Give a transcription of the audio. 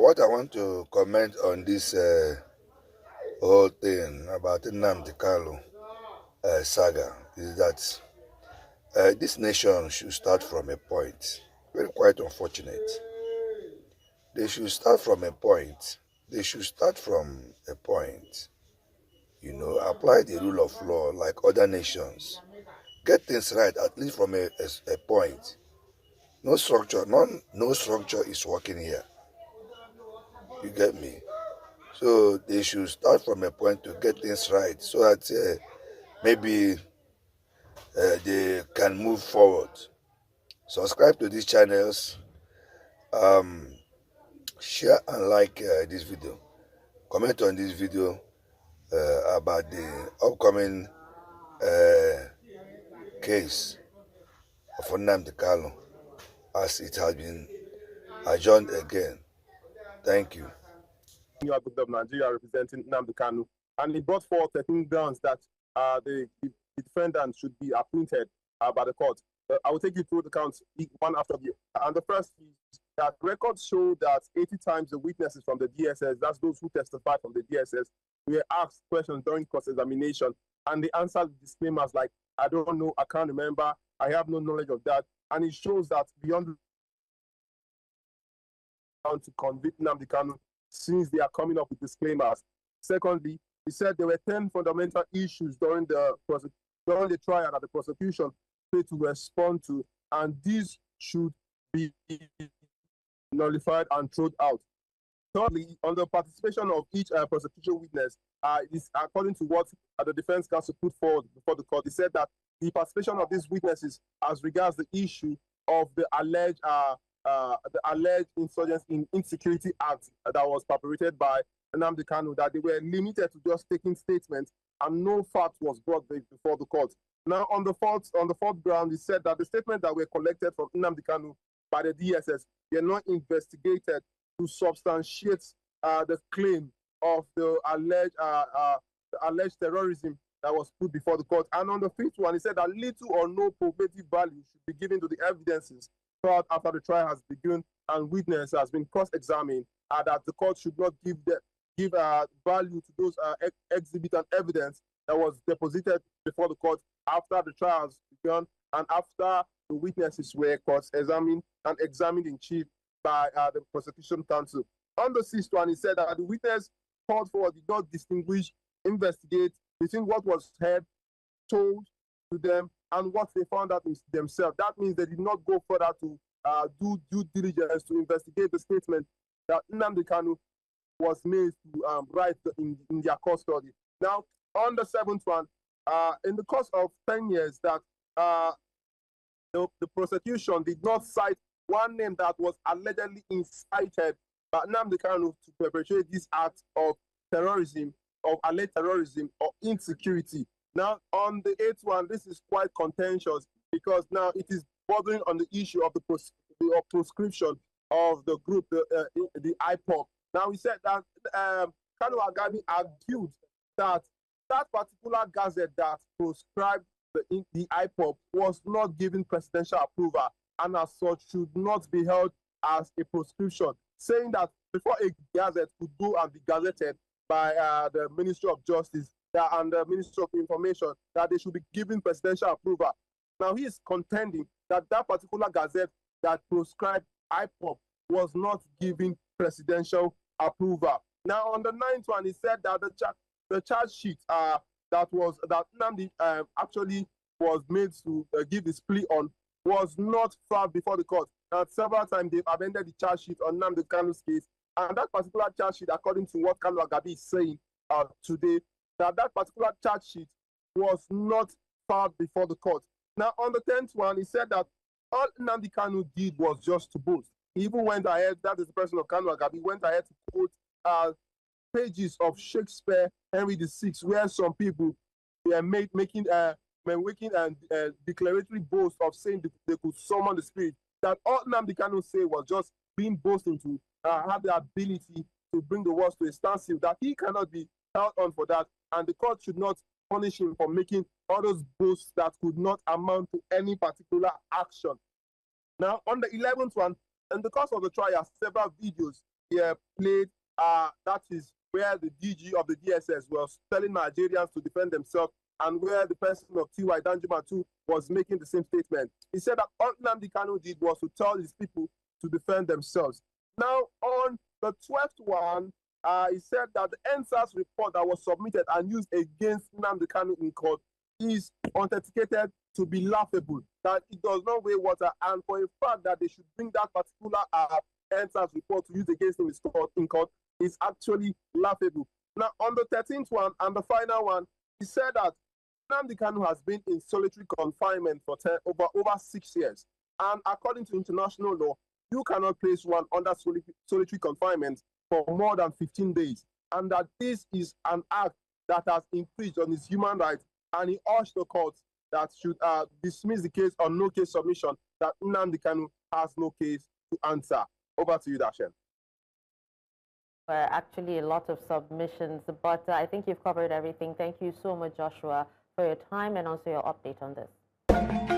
What I want to comment on this whole thing about Nnamdi Kanu saga is that this nation should start from a point. Very quite unfortunate. They should start from a point. They should start from a point. Apply the rule of law like other nations. Get things right, at least from a point. No structure, no structure is working here. You get me? So they should start from a point to get things right so that maybe they can move forward. Subscribe to these channels, share and like this video. Comment on this video about the upcoming case of Nnamdi Kanu as it has been adjourned again. Thank you. You are good of Nigeria representing Nnamdi Kanu, and he brought forth 13 grounds that the defendant should be appointed by the court. I will take you through the counts one after the other. And the first is that records show that 80 times the witnesses from the DSS, that's those who testified from the DSS, were asked questions during cross-examination, and they answered disclaimers like, I don't know, I can't remember, I have no knowledge of that. And it shows that beyond to convict Nnamdi Kanu, since they are coming up with disclaimers. Secondly, he said there were 10 fundamental issues during the trial that the prosecution failed to respond to, and these should be nullified and thrown out. Thirdly, on the participation of each prosecution witness, is according to what the defense counsel put forward before the court, he said that the participation of these witnesses as regards the issue of the alleged insurgency in Insecurity Act that was perpetrated by Nnamdi Kanu, that they were limited to just taking statements and no fact was brought before the court. Now, on the fourth ground, he said that the statements that were collected from Nnamdi Kanu by the DSS were not investigated to substantiate the claim of the alleged terrorism that was put before the court. And on the fifth one, he said that little or no probative value should be given to the evidences after the trial has begun and witness has been cross-examined, that the court should not give value to those exhibit and evidence that was deposited before the court after the trial has begun and after the witnesses were cross-examined and examined in chief by the prosecution counsel. On the sixth one, he said that the witness called for did not investigate between what was heard, told to them, and what they found out themselves. That means they did not go further to do due diligence to investigate the statement that Nnamdi Kanu was made to write in their custody. Now, on the seventh one, in the course of 10 years, that the prosecution did not cite one name that was allegedly incited by Nnamdi Kanu to perpetrate this act of terrorism, of alleged terrorism or insecurity. Now, on the eighth one, this is quite contentious because now it is bordering on the issue of the proscription of the group, the IPOP. Now, he said that Kanu Agabi argued that that particular gazette that proscribed the IPOP was not given presidential approval and as such should not be held as a proscription, saying that before a gazette could go and be gazetted by the Ministry of Justice and the Ministry of Information, that they should be given presidential approval. Now, he is contending that that particular gazette that proscribed IPOP was not given presidential approval. Now, on the ninth one, he said that the charge sheet that Nnamdi actually was made to give his plea on was not filed before the court. And several times they've amended the charge sheet on Nnamdi Kanu's case. And that particular charge sheet, according to what Kanu Agabi is saying today, that particular charge sheet was not filed before the court. Now, on the 10th one, he said that all Nnamdi Kanu did was just to boast. He even went ahead, that is the person of Kanu Agabi, went ahead to quote pages of Shakespeare, Henry VI, where some people were making declaratory boast of saying they could summon the spirit. That all Nnamdi Kanu said was just being boasting to have the ability to bring the world to a standstill, that he cannot be held on for that, and the court should not punish him for making all those boasts that could not amount to any particular action. Now, on the 11th one, in the course of the trial, several videos played, that is where the DG of the DSS was telling Nigerians to defend themselves, and where the person of T.Y. Danjuma too was making the same statement. He said that all Nnamdi Kanu did was to tell his people to defend themselves. Now, on the 12th one, he said that the NSAS report that was submitted and used against Nnamdi Kanu in court is authenticated to be laughable, that it does not weigh water, and for a fact that they should bring that particular NSAS report to use against him in court is actually laughable. Now, on the 13th one and the final one, he said that Nnamdi Kanu has been in solitary confinement for over 6 years. And according to international law, you cannot place one under solitary confinement for more than 15 days. And that this is an act that has infringed on his human rights. And he urged the court that should dismiss the case on no case submission, that Nnamdi Kanu has no case to answer. Over to you, Dashen. Actually, a lot of submissions, but I think you've covered everything. Thank you so much, Joshua, for your time and also your update on this.